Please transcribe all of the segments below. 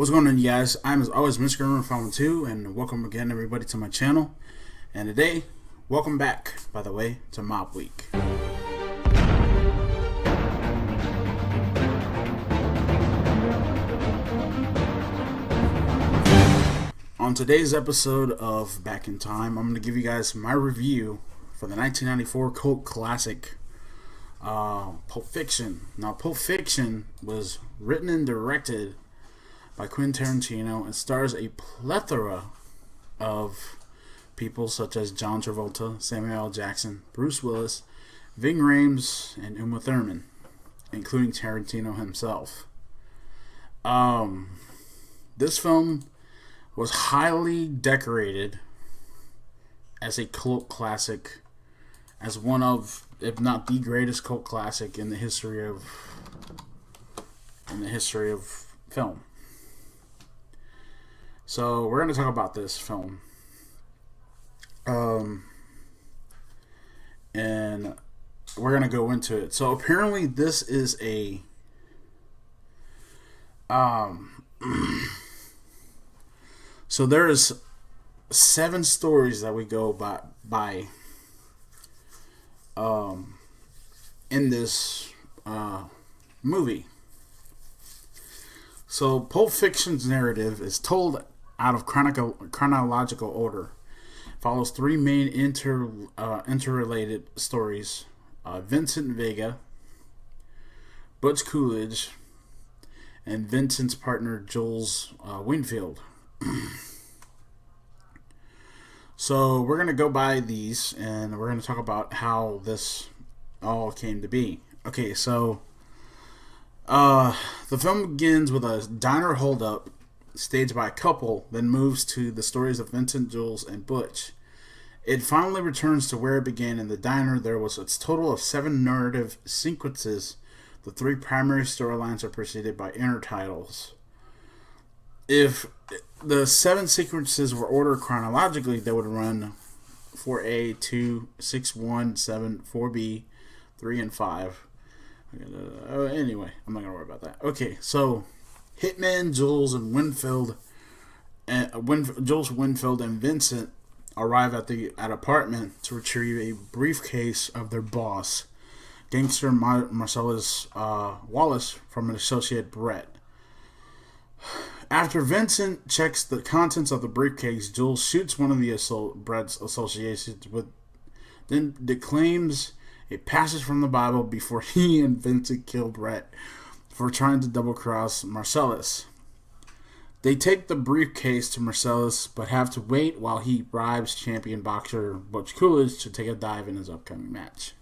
What's going on, you guys? I'm as always Mr. Grimreaper 2, and welcome again, everybody, to my channel. And today, welcome back, by the way, to Mob Week. On today's episode of Back in Time, I'm going to give you guys my review for the 1994 cult classic, Pulp Fiction. Now, Pulp Fiction was written and directed by Quentin Tarantino and stars a plethora of people such as John Travolta, Samuel L. Jackson, Bruce Willis, Ving Rhames, and Uma Thurman, including Tarantino himself. This film was highly decorated as a cult classic, as one of, if not the greatest cult classic in the history of film. So we're going to talk about this film, and we're going to go into it. So apparently this is a so there is 7 stories that we go by in this movie. So Pulp Fiction's narrative is told out of chronological order. Follows 3 main interrelated stories: Vincent Vega, Butch Coolidge, and Vincent's partner Jules Winfield. So we're gonna go by these, and we're gonna talk about how this all came to be. Okay, so the film begins with a diner holdup staged by a couple, then moves to the stories of Vincent, Jules, and Butch. It finally returns to where it began in the diner. There was a total of 7 narrative sequences. The 3 primary storylines are preceded by intertitles. If the 7 sequences were ordered chronologically, they would run 4A, 2, 6, 1, 7, 4B, 3, and 5. Anyway, I'm not going to worry about that. Okay, so Hitman Jules Winfield and Vincent arrive at the apartment to retrieve a briefcase of their boss, gangster Marcellus Wallace, from an associate Brett. After Vincent checks the contents of the briefcase, Jules shoots one of the Brett's associates then declaims a passage from the Bible before he and Vincent kill Brett for trying to double-cross Marcellus. They take the briefcase to Marcellus, but have to wait while he bribes champion boxer Butch Coolidge to take a dive in his upcoming match.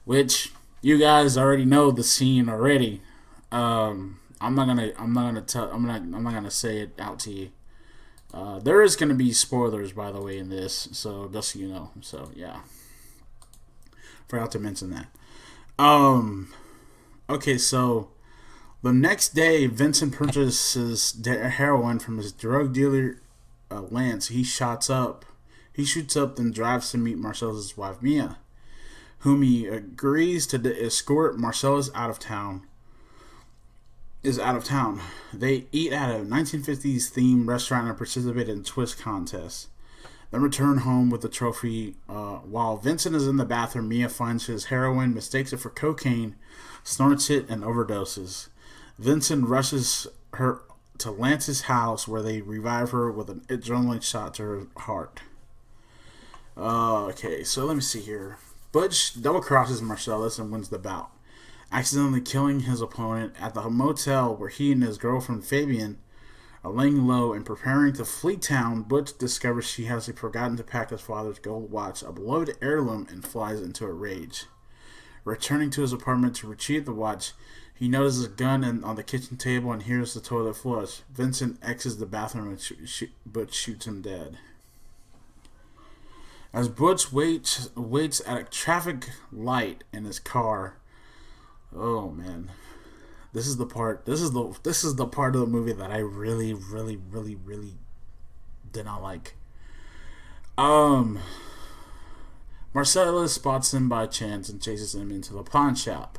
Which you guys already know the scene already. I'm not gonna say it out to you. There is gonna be spoilers, by the way, in this, so just so you know. So yeah, forgot to mention that. Okay, so the next day, Vincent purchases heroin from his drug dealer, Lance. He shoots up, then drives to meet Marcellus' wife, Mia, whom he agrees to escort Marcellus out of town. They eat at a 1950s themed restaurant and participate in twist contests. Then return home with the trophy. While Vincent is in the bathroom, Mia finds his heroin, mistakes it for cocaine, snorts it, and overdoses. Vincent rushes her to Lance's house, where they revive her with an adrenaline shot to her heart. Okay, so let me see here. Butch double-crosses Marcellus and wins the bout, accidentally killing his opponent. At the motel where he and his girlfriend Fabian are laying low and preparing to flee town, Butch discovers she has forgotten to pack his father's gold watch, a beloved heirloom, and flies into a rage. Returning to his apartment to retrieve the watch, he notices a gun on the kitchen table and hears the toilet flush. Vincent exits the bathroom and Butch shoots him dead. As Butch waits at a traffic light in his car. Oh man, this is the part of the movie that I really did not like. Marcellus spots him by chance and chases him into the pawn shop.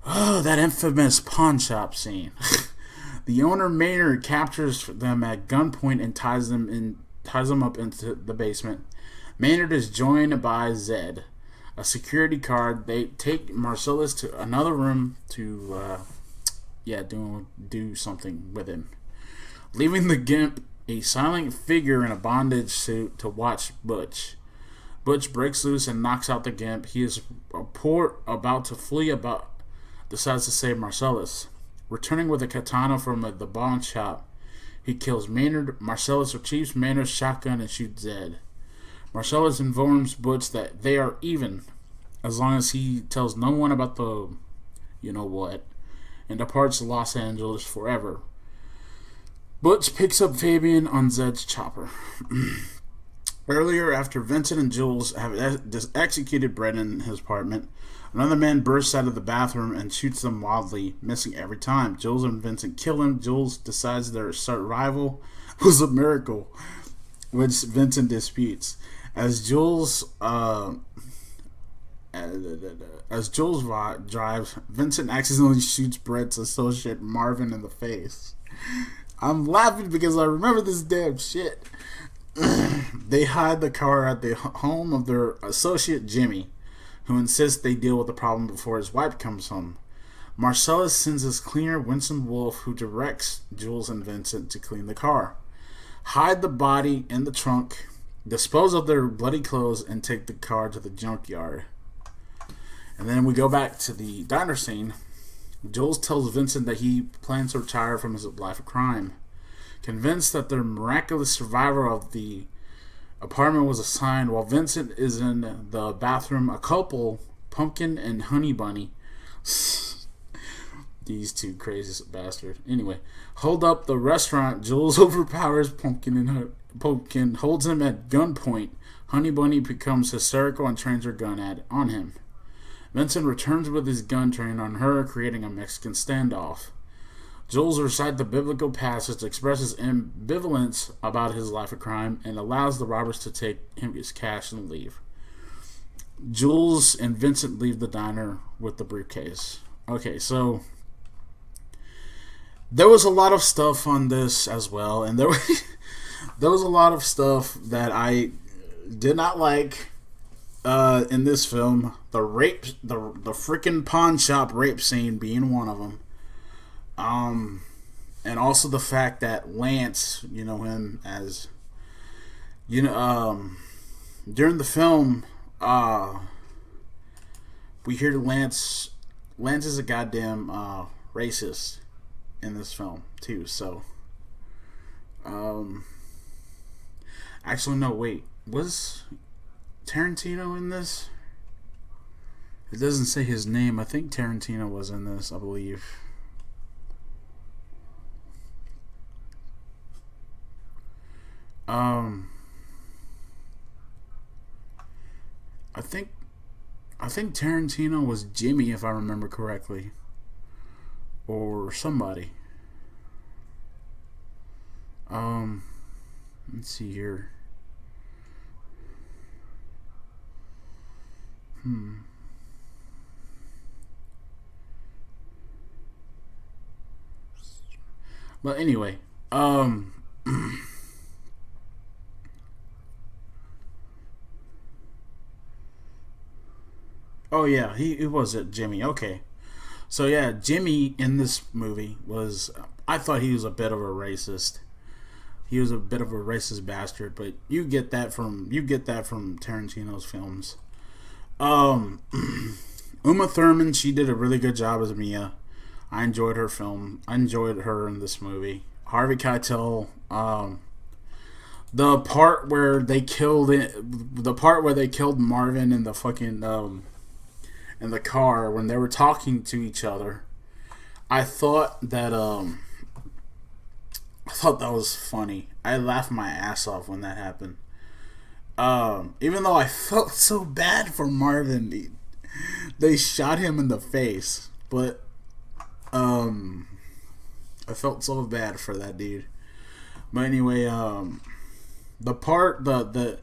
Oh, that infamous pawn shop scene. The owner Maynard captures them at gunpoint and ties them up into the basement. Maynard is joined by Zed, a security guard. They take Marcellus to another room to do something with him, leaving the Gimp a silent figure in a bondage suit to watch Butch. Butch breaks loose and knocks out the Gimp. He is about to flee, decides to save Marcellus. Returning with a katana from the pawn shop, he kills Maynard. Marcellus retrieves Maynard's shotgun and shoots Zed. Marcellus informs Butch that they are even, as long as he tells no one about the you know what, and departs Los Angeles forever. Butch picks up Fabian on Zed's chopper. Earlier, after Vincent and Jules have executed Brett in his apartment, another man bursts out of the bathroom and shoots them wildly, missing every time. Jules and Vincent kill him. Jules decides their survival was a miracle, which Vincent disputes. As Jules drives, Vincent accidentally shoots Brett's associate Marvin in the face. I'm laughing because I remember this damn shit. They hide the car at the home of their associate Jimmy, who insists they deal with the problem before his wife comes home. Marcellus sends his cleaner, Winston Wolfe, who directs Jules and Vincent to clean the car, hide the body in the trunk, dispose of their bloody clothes, and take the car to the junkyard. And then we go back to the diner scene. Jules tells Vincent that he plans to retire from his life of crime. Convinced that the miraculous survivor of the apartment was assigned, while Vincent is in the bathroom, a couple, Pumpkin and Honey Bunny, these two crazy bastards, anyway, hold up the restaurant. Jules overpowers Pumpkin and Pumpkin holds him at gunpoint. Honey Bunny becomes hysterical and trains her gun on him. Vincent returns with his gun trained on her, creating a Mexican standoff. Jules recites the biblical passage, expresses ambivalence about his life of crime, and allows the robbers to take his cash and leave. Jules and Vincent leave the diner with the briefcase. Okay, so there was a lot of stuff on this as well, and there was a lot of stuff that I did not like in this film. The freaking pawn shop rape scene being one of them. And also the fact that Lance, you know him as, during the film, we hear Lance is a goddamn, racist in this film too, so, actually no, wait, was Tarantino in this? It doesn't say his name. I think Tarantino was in this, I believe. I think Tarantino was Jimmy, if I remember correctly, or somebody. Let's see here. But anyway, oh yeah, he was it, Jimmy. Okay, so yeah, Jimmy in this movie was. I thought he was a bit of a racist. He was a bit of a racist bastard, but you get that from Tarantino's films. Uma Thurman, she did a really good job as Mia. I enjoyed her film. I enjoyed her in this movie. Harvey Keitel, the part where they killed Marvin in the fucking in the car when they were talking to each other. I thought that was funny. I laughed my ass off when that happened. Even though I felt so bad for Marvin, they shot him in the face, but I felt so bad for that dude. But anyway, the part the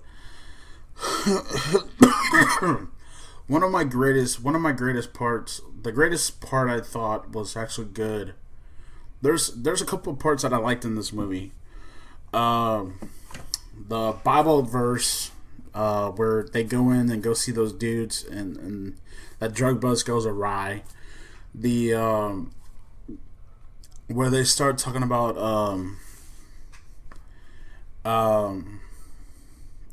one of my greatest parts. The greatest part I thought was actually good. There's a couple of parts that I liked in this movie. Um, the Bible verse where they go in and go see those dudes, and that drug buzz goes awry. The where they start talking about um,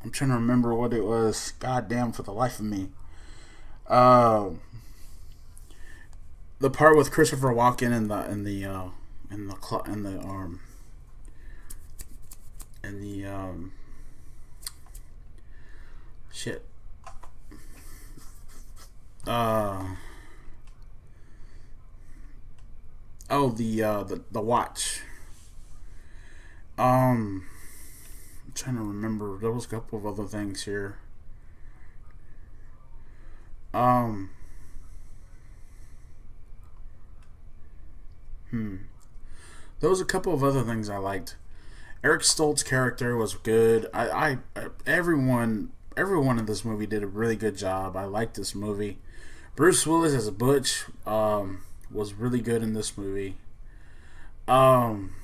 I'm trying to remember what it was. God damn, for the life of me. Um, the part with Christopher Walken in the in the shit. Uh, the watch. I'm trying to remember. There was a couple of other things here. Um, hmm. There was a couple of other things I liked. Eric Stoltz's character was good. Everyone in this movie did a really good job. I liked this movie. Bruce Willis as a Butch was really good in this movie. Um,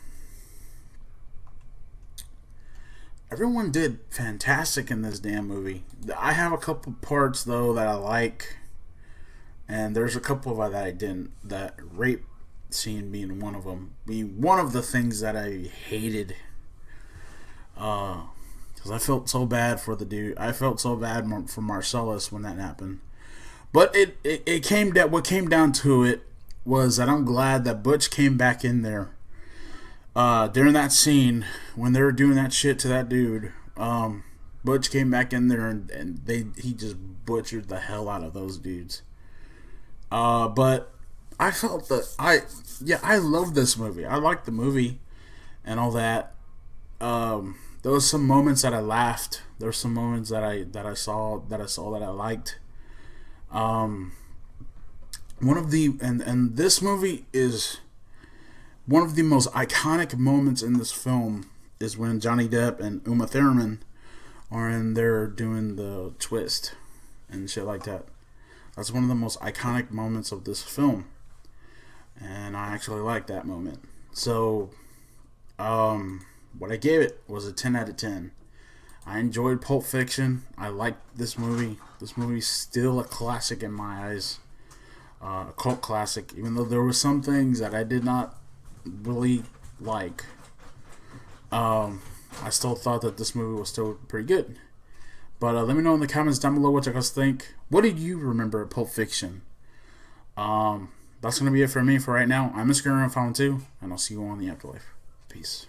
Everyone did fantastic in this damn movie. I have a couple parts though that I like, and there's a couple of that I didn't. That rape scene being one of them. Being one of the things that I hated. Because I felt so bad for the dude. I felt so bad for Marcellus when that happened. But it came down. What came down to it was that I'm glad that Butch came back in there during that scene when they were doing that shit to that dude. Butch came back in there and he just butchered the hell out of those dudes. But I felt that I love this movie. I liked the movie and all that. There was some moments that I laughed. There were some moments that I saw that I liked. Um, One of the and this movie is one of the most iconic moments in this film is when Johnny Depp and Uma Thurman are in there doing the twist and shit like that. That's one of the most iconic moments of this film, and I actually like that moment. So, what I gave it was a 10 out of 10. I enjoyed Pulp Fiction. I liked this movie. This movie's still a classic in my eyes, a cult classic. Even though there were some things that I did not really like, I still thought that this movie was still pretty good. But let me know in the comments down below what you guys think. What did you remember of Pulp Fiction? That's going to be it for me for right now. I'm Mr. Grimreaper 2, and I'll see you all in the afterlife. Peace.